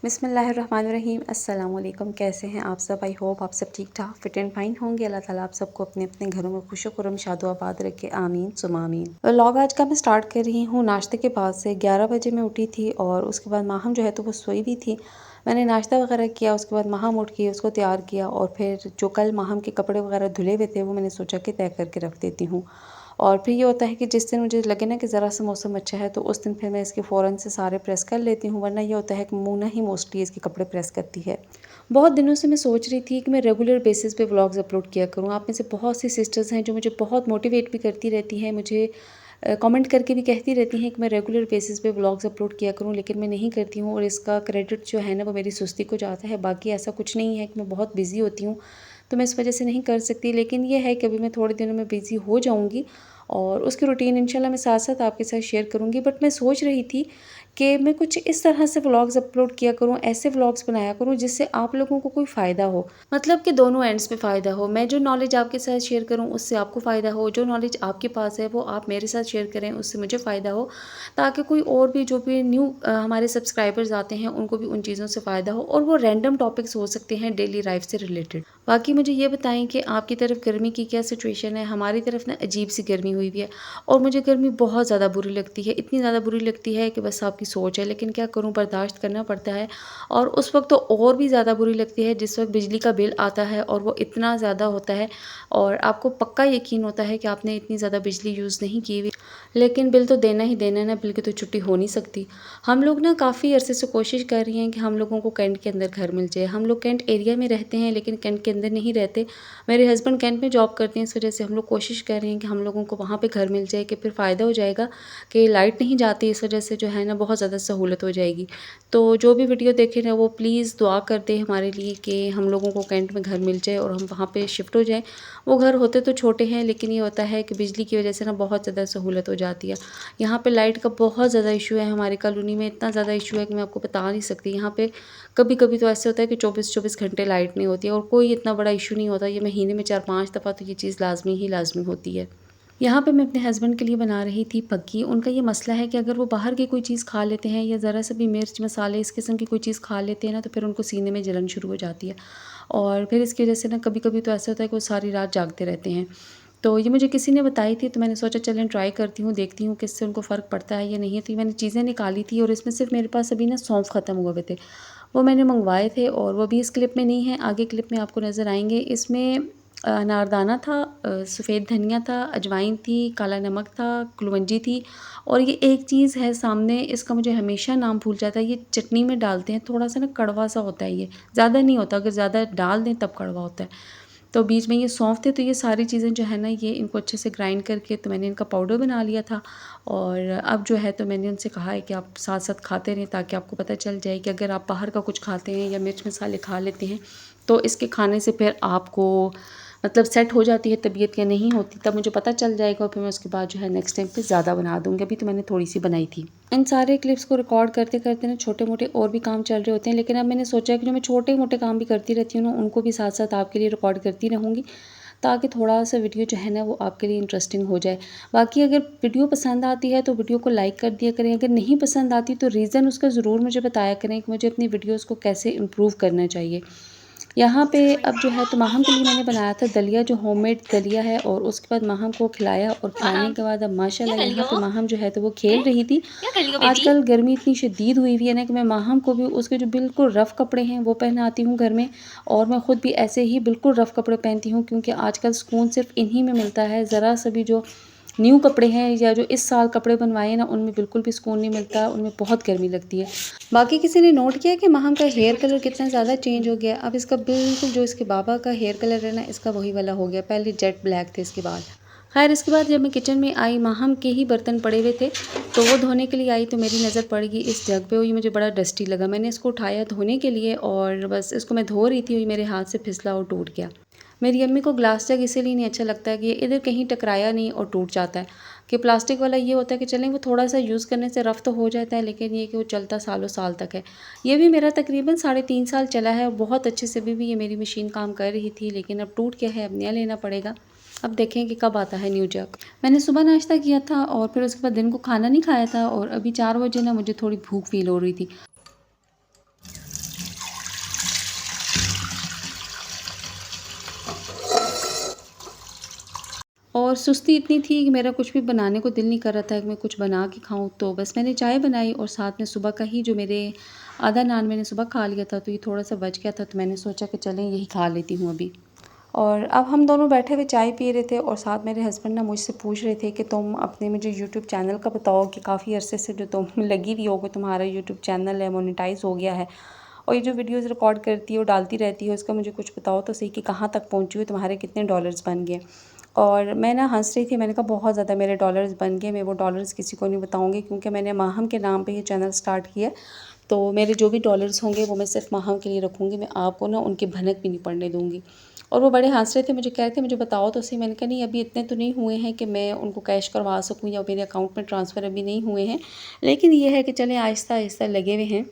बिस्मिल्लाहिर्रहमानिर्रहीम। अस्सलाम वालेकुम। कैसे हैं आप सब? आई होप आप सब ठीक ठाक फिट एंड फाइन होंगे। अल्लाह ताला आप सबको अपने अपने घरों में खुश खुरम शादो आबाद रखे, आमीन सुमा आमीन। व्लॉग आज का मैं स्टार्ट कर रही हूँ नाश्ते के बाद से। 11 बजे मैं उठी थी और उसके बाद माहम जो है तो वो सोई भी थी। मैंने नाश्ता वगैरह किया, उसके बाद माहम उठ के उसको तैयार किया और फिर जो कल माहम के कपड़े वगैरह धुले हुए थे वो मैंने सोचा कि तय करके रख देती हूँ। और फिर ये होता है कि जिस दिन मुझे लगे ना कि ज़रा सा मौसम अच्छा है तो उस दिन फिर मैं इसके फ़ौरन से सारे प्रेस कर लेती हूँ, वरना ये होता है कि मूना ही मोस्टली इसके कपड़े प्रेस करती है। बहुत दिनों से मैं सोच रही थी कि मैं रेगुलर बेसिस पे व्लॉग्स अपलोड किया करूँ। आप में से बहुत सी सिस्टर्स हैं जो मुझे बहुत मोटिवेट भी करती रहती हैं, मुझे कमेंट करके भी कहती रहती हैं कि मैं रेगुलर बेसिस पे व्लॉग्स अपलोड किया करूँ, लेकिन मैं नहीं करती हूँ और इसका क्रेडिट जो है ना वो मेरी सुस्ती को जाता है। बाकी ऐसा कुछ नहीं है कि मैं बहुत बिज़ी होती हूँ तो मैं इस वजह से नहीं कर सकती, लेकिन ये है कि अभी मैं थोड़े दिनों में बिज़ी हो जाऊँगी और उसकी रूटीन इंशाल्लाह मैं साथ साथ आपके साथ शेयर करूँगी। बट मैं सोच रही थी कि मैं कुछ इस तरह से व्लॉग्स अपलोड किया करूँ, ऐसे व्लॉग्स बनाया करूँ जिससे आप लोगों को कोई फ़ायदा हो, मतलब कि दोनों एंड्स पे फ़ायदा हो। मैं जो नॉलेज आपके साथ शेयर करूँ उससे आपको फ़ायदा हो, जो नॉलेज आपके पास है वो आप मेरे साथ शेयर करें उससे मुझे फ़ायदा हो, ताकि कोई और भी जो भी न्यू हमारे सब्सक्राइबर्स आते हैं उनको भी उन चीज़ों से फ़ायदा हो। और वो रैंडम टॉपिक्स हो सकते हैं डेली लाइफ से रिलेटेड। बाकी मुझे ये बताएं कि आपकी तरफ गर्मी की क्या सिचुएशन है। हमारी तरफ ना अजीब सी गर्मी हुई हुई है और मुझे गर्मी बहुत ज़्यादा बुरी लगती है, इतनी ज़्यादा बुरी लगती है कि बस आपकी सोच है, लेकिन क्या करूं, बर्दाश्त करना पड़ता है। और उस वक्त तो और भी ज़्यादा बुरी लगती है जिस वक्त बिजली का बिल आता है और वो इतना ज़्यादा होता है और आपको पक्का यकीन होता है कि आपने इतनी ज़्यादा बिजली यूज़ नहीं की हुई, लेकिन बिल तो देना ही देना है ना, बिल की तो छुट्टी हो नहीं सकती। हम लोग ना काफ़ी अरसे से कोशिश कर रही हैं कि हम लोगों को कैंट के अंदर घर मिल जाए। हम लोग कैंट एरिया में रहते हैं लेकिन कैंट के अंदर नहीं रहते। मेरे हस्बैंड कैंट में जॉब करते हैं, इस वजह से हम लोग कोशिश कर रहे हैं कि हम लोगों को वहाँ पे घर मिल जाए कि फिर फ़ायदा हो जाएगा कि लाइट नहीं जाती, इस वजह से जो है ना बहुत ज़्यादा सहूलत हो जाएगी। तो जो भी वीडियो देखे ना वो प्लीज़ दुआ कर दे हमारे लिए कि हम लोगों को कैंट में घर मिल जाए और हम वहाँ पे शिफ्ट हो जाएँ। वो घर होते तो छोटे हैं लेकिन ये होता है कि बिजली की वजह से ना बहुत ज़्यादा सहूलत हो जाती है। यहाँ पे लाइट का बहुत ज़्यादा इशू है, हमारी कॉलोनी में इतना ज़्यादा इशू है कि मैं आपको बता नहीं सकती। यहाँ पे कभी-कभी तो ऐसे होता है कि 24-24 घंटे लाइट नहीं होती है और कोई इतना बड़ा इशू नहीं होता। ये महीने में 4-5 दफ़ा तो ये चीज़ लाज़मी होती है। यहाँ पे मैं अपने हस्बैंड के लिए बना रही थी पक्की। उनका ये मसला है कि अगर वो बाहर की कोई चीज़ खा लेते हैं या ज़रा सा भी मिर्च मसाले इस किस्म की कोई चीज़ खा लेते हैं ना तो फिर उनको सीने में जलन शुरू हो जाती है और फिर इसकी वजह से ना कभी-कभी तो ऐसा होता है कि वो सारी रात जागते रहते हैं। तो ये मुझे किसी ने बताई थी तो मैंने सोचा चलें ट्राई करती हूँ, देखती हूँ कि इससे उनको फ़र्क पड़ता है या नहीं। तो मैंने चीज़ें निकाली थी और इसमें सिर्फ मेरे पास अभी ना सौंफ ख़त्म हुए थे, वो मैंने मंगवाए थे और वो भी इस क्लिप में नहीं है, आगे क्लिप में आपको नज़र आएंगे। इसमें अनारदाना था, सफ़ेद धनिया था, अजवाइन थी, काला नमक था, कलौंजी थी और ये एक चीज़ है सामने, इसका मुझे हमेशा नाम भूल जाता है। ये चटनी में डालते हैं, थोड़ा सा ना कड़वा सा होता है, ये ज़्यादा नहीं होता, अगर ज़्यादा डाल दें तब कड़वा होता है। तो बीच में ये सौंफ थे, तो ये सारी चीज़ें जो है ना ये इनको अच्छे से ग्राइंड करके तो मैंने इनका पाउडर बना लिया था। और अब जो है तो मैंने उनसे कहा है कि आप साथ साथ खाते रहें ताकि आपको पता चल जाए कि अगर आप बाहर का कुछ खाते हैं या मिर्च मसाले खा लेते हैं तो इसके खाने से फिर आपको मतलब सेट हो जाती है तबीयत या नहीं होती, तब मुझे पता चल जाएगा। फिर मैं उसके बाद जो है नेक्स्ट टाइम पे ज़्यादा बना दूँगी। अभी तो मैंने थोड़ी सी बनाई थी। इन सारे क्लिप्स को रिकॉर्ड करते करते ना छोटे मोटे और भी काम चल रहे होते हैं, लेकिन अब मैंने सोचा कि जो मैं छोटे मोटे काम भी करती रहती हूँ ना उनको भी साथ साथ आपके लिए रिकॉर्ड करती रहूँगी ताकि थोड़ा सा वीडियो जो है ना वो आपके लिए इंटरेस्टिंग हो जाए। बाकी अगर वीडियो पसंद आती है तो वीडियो को लाइक कर दिया करें, अगर नहीं पसंद आती तो रीज़न उसका ज़रूर मुझे बताया करें कि मुझे अपनी वीडियोज़ को कैसे इम्प्रूव करना चाहिए। यहाँ पे अब जो है तो माहम के लिए मैंने बनाया था दलिया, जो होममेड दलिया है, और उसके बाद माहम को खिलाया और खिलाने के बाद अब माशाल्लाह यहाँ पे माहम जो है तो वो खेल रही थी। आजकल गर्मी इतनी शदीद हुई हुई है ना कि मैं माहम को भी उसके जो बिल्कुल रफ़ कपड़े हैं वो पहनाती हूँ घर में और मैं ख़ुद भी ऐसे ही बिल्कुल रफ़ कपड़े पहनती हूँ, क्योंकि आजकल सुकून सिर्फ इन्हीं में मिलता है। ज़रा सा भी जो न्यू कपड़े हैं या जो इस साल कपड़े बनवाए हैं ना उनमें बिल्कुल भी सुकून नहीं मिलता, उनमें बहुत गर्मी लगती है। बाकी किसी ने नोट किया कि माहम का हेयर कलर कितना ज़्यादा चेंज हो गया। अब इसका बिल्कुल जो इसके बाबा का हेयर कलर है ना इसका वही वाला हो गया, पहले जेट ब्लैक थे इसके बाद। खैर इसके बाद जब मैं किचन में आई, माहम के ही बर्तन पड़े हुए थे तो वो धोने के लिए आई तो मेरी नज़र पड़ गई इस जग पे। ये मुझे बड़ा डस्टी लगा, मैंने इसको उठाया धोने के लिए और बस इसको मैं धो रही थी, मेरे हाथ से फिसला और टूट गया। मेरी अम्मी को ग्लास जग इसीलिए नहीं अच्छा लगता है कि ये इधर कहीं टकराया नहीं और टूट जाता है। कि प्लास्टिक वाला ये होता है कि चलें वो थोड़ा सा यूज़ करने से रफ़ तो हो जाता है, लेकिन ये कि वो चलता सालों साल तक है। ये भी मेरा तकरीबन 3.5 साल चला है और बहुत अच्छे से अभी भी ये मेरी मशीन काम कर रही थी, लेकिन अब टूट गया है, अब नया लेना पड़ेगा। अब देखें कि कब आता है न्यू जग। मैंने सुबह नाश्ता किया था और फिर उसके बाद दिन को खाना नहीं खाया था और अभी 4 बजे ना मुझे थोड़ी भूख फ़ील हो रही थी। और सुस्ती इतनी थी कि मेरा कुछ भी बनाने को दिल नहीं कर रहा था कि मैं कुछ बना के खाऊँ। तो बस मैंने चाय बनाई और साथ में सुबह का ही जो मेरे आधा नान मैंने सुबह खा लिया था, तो ये थोड़ा-सा बच गया था, तो मैंने सोचा कि चलें यही खा लेती हूँ अभी। और अब हम दोनों बैठे हुए चाय पी रहे थे और साथ मेरे हस्बैंड ना मुझसे पूछ रहे थे कि तुम अपने मुझे यूट्यूब चैनल का बताओ कि काफ़ी अरसे से जो तुम लगी हुई हो कि तुम्हारा यूट्यूब चैनल है मोनेटाइज हो गया है और ये जो वीडियोस रिकॉर्ड करती हो डालती रहती हो, इसका मुझे कुछ बताओ तो सही कि कहाँ तक पहुँची हो, तुम्हारे कितने डॉलर्स बन गए। और मैं ना हंस रही थी, मैंने कहा बहुत ज़्यादा मेरे डॉलर्स बन गए, मैं वो डॉलर्स किसी को नहीं बताऊँगी क्योंकि मैंने माहम के नाम पे ये चैनल स्टार्ट किया है। तो मेरे जो भी डॉलर्स होंगे वो मैं सिर्फ माहम के लिए रखूँगी, मैं आपको ना उनकी भनक भी नहीं पड़ने दूँगी। और वो बड़े हंस रहे थे, मुझे कह रहे थे मुझे बताओ तो सही। मैंने कहा नहीं अभी इतने तो नहीं हुए हैं कि मैं उनको कैश करवा सकूँ या मेरे अकाउंट में ट्रांसफ़र अभी नहीं हुए हैं, लेकिन ये है कि चलें आहिस्ता आहिस्ता लगे हुए हैं।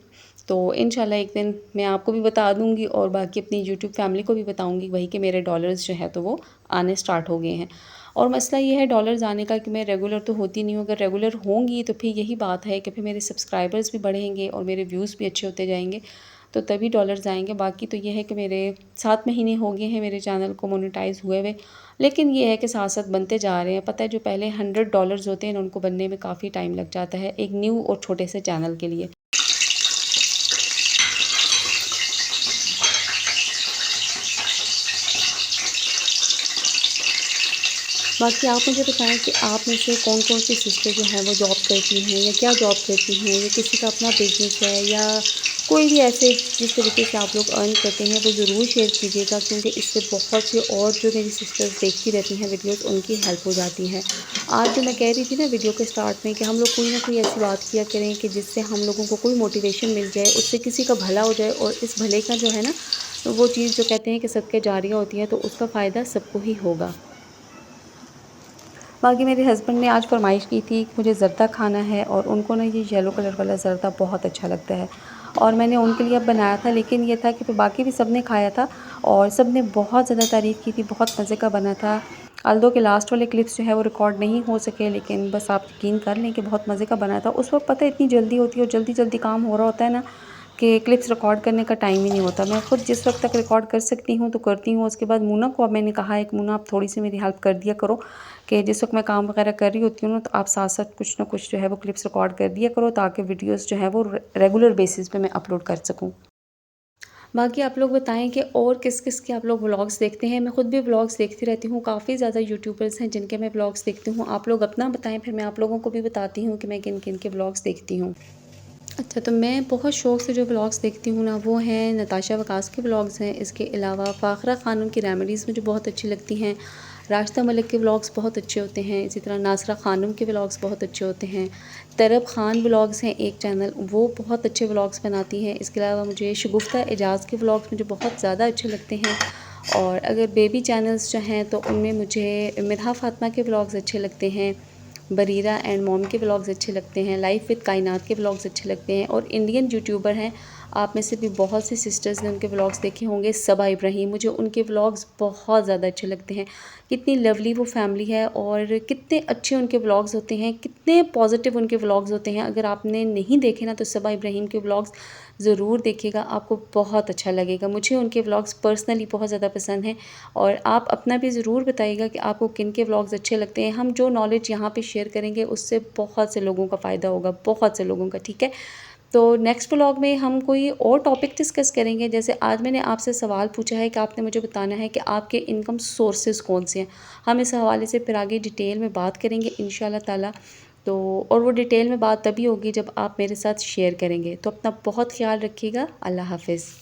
तो इंशाल्लाह एक दिन मैं आपको भी बता दूँगी और बाकी अपनी यूट्यूब फैमिली को भी बताऊँगी वही कि मेरे डॉलर्स जो है तो वो आने स्टार्ट हो गए हैं। और मसला ये है डॉलर्स आने का कि मैं रेगुलर तो होती नहीं हूँ, अगर रेगुलर होंगी तो फिर यही बात है कि फिर मेरे सब्सक्राइबर्स भी बढ़ेंगे और मेरे व्यूज़ भी अच्छे होते जाएंगे, तो तभी डॉलर्स आएंगे। बाकी तो ये है कि मेरे 7 महीने हो गए हैं मेरे चैनल को मोनेटाइज हुए हुए, लेकिन ये है कि साथ साथ बनते जा रहे हैं। पता है जो पहले $100 होते हैं उनको बनने में काफ़ी टाइम लग जाता है एक न्यू और छोटे से चैनल के लिए। बाकी आप मुझे बताएं कि आप में से कौन-कौन सी सिस्टर जो हैं वो जॉब करती हैं या क्या जॉब करती हैं या किसी का अपना बिज़नेस है या कोई भी ऐसे जिस तरीके से आप लोग अर्न करते हैं वो ज़रूर शेयर कीजिएगा क्योंकि इससे बहुत से और जो मेरी सिस्टर्स देखती रहती हैं वीडियोस उनकी हेल्प हो जाती है। आज जो मैं कह रही थी ना वीडियो के स्टार्ट में कि हम लोग कोई ना कोई ऐसी बात किया करें कि जिससे हम लोगों को कोई मोटिवेशन मिल जाए, उससे किसी का भला हो जाए और इस भले का जो है ना वो चीज़ जो कहते हैं कि सदके जारिया होती है, तो उसका फ़ायदा सबको ही होगा। बाकी मेरे हस्बैंड ने आज फ़रमाइश की थी कि मुझे ज़र्दा खाना है और उनको ना ये येलो कलर वाला ज़र्दा बहुत अच्छा लगता है और मैंने उनके लिए अब बनाया था, लेकिन ये था कि फिर बाकी भी सब ने खाया था और सब ने बहुत ज़्यादा तारीफ़ की थी, बहुत मज़े का बना था। अल्दो के लास्ट वाले क्लिप्स जो है वो रिकॉर्ड नहीं हो सके, लेकिन बस आप यकीन कर लें कि बहुत मज़े का बना था। उस वक़्त पता है इतनी जल्दी होती है और जल्दी-जल्दी काम हो रहा होता है ना कि क्लिप्स रिकॉर्ड करने का टाइम ही नहीं होता। मैं खुद जिस वक़्त तक रिकॉर्ड कर सकती हूँ तो करती हूँ। उसके बाद मूना को अब मैंने कहा है कि मूना आप थोड़ी-सी मेरी हेल्प कर दिया करो कि जिस वक़्त मैं काम वगैरह कर रही होती हूँ ना, तो आप साथ-साथ कुछ ना कुछ जो है वो क्लिप्स रिकॉर्ड कर दिया करो ताकि वीडियोज़ जो है वो रेगुलर बेसिस पे मैं अपलोड कर सकूँ। बाकी आप लोग बताएँ कि और किस-किस के आप लोग व्लॉग्स देखते हैं? मैं खुद भी व्लॉग्स देखती रहती हूँ, काफ़ी ज़्यादा यूट्यूबर्स हैं जिनके मैं व्लॉग्स देखती हूँ। आप लोग अपना बताएँ, फिर मैं आप लोगों को भी बताती हूँ कि मैं किन-किन के व्लॉग्स देखती हूँ। अच्छा, तो मैं बहुत शौक़ से जो व्लॉग्स देखती हूँ ना वो हैं नताशा वकास के व्लॉग्स हैं। इसके अलावा फ़ाखरा ख़ानम की रेमेडीज़ मुझे बहुत अच्छी लगती हैं। राशिदा मलिक के व्लॉग्स बहुत अच्छे होते हैं। इसी तरह नासरा ख़ानम के व्लॉग्स बहुत अच्छे होते हैं। तरब ख़ान व्लॉग्स हैं एक चैनल, वो बहुत अच्छे व्लॉग्स बनाती हैं। इसके अलावा मुझे शगुफ्ता एजाज़ के व्लॉग्स मुझे बहुत ज़्यादा अच्छे लगते हैं। और अगर बेबी चैनल्स जो हैं तो उनमें मुझे मिधा फ़ातिमा के व्लॉग्स अच्छे लगते हैं। बरीरा एंड मॉम के व्लॉग्स अच्छे लगते हैं। लाइफ विद कायनात के व्लॉग्स अच्छे लगते हैं। और इंडियन यूट्यूबर हैं, आप में से भी बहुत सी सिस्टर्स ने उनके व्लॉग्स देखे होंगे। सबा इब्राहिम, मुझे उनके व्लॉग्स बहुत ज़्यादा अच्छे लगते हैं। कितनी लवली वो फैमिली है और कितने अच्छे उनके व्लॉग्स होते हैं, कितने पॉजिटिव उनके व्लॉग्स होते हैं। अगर आपने नहीं देखे ना तो सबा इब्राहिम के व्लॉग्स ज़रूर देखिएगा, आपको बहुत अच्छा लगेगा। मुझे उनके व्लॉग्स पर्सनली बहुत ज़्यादा पसंद हैं और आप अपना भी ज़रूर बताइएगा कि आपको किन के व्लॉग्स अच्छे लगते हैं। हम जो नॉलेज यहाँ पे शेयर करेंगे उससे बहुत से लोगों का फ़ायदा होगा, बहुत से लोगों का, ठीक है। तो नेक्स्ट व्लॉग में हम कोई और टॉपिक डिस्कस करेंगे। जैसे आज मैंने आपसे सवाल पूछा है कि आपने मुझे बताना है कि आपके इनकम सोर्सेज कौन से हैं। हम इस हवाले से फिर आगे डिटेल में बात करेंगे इंशाल्लाह ताला। तो और वो डिटेल में बात तभी होगी जब आप मेरे साथ शेयर करेंगे। तो अपना बहुत ख्याल रखिएगा। अल्लाह हाफ़िज़।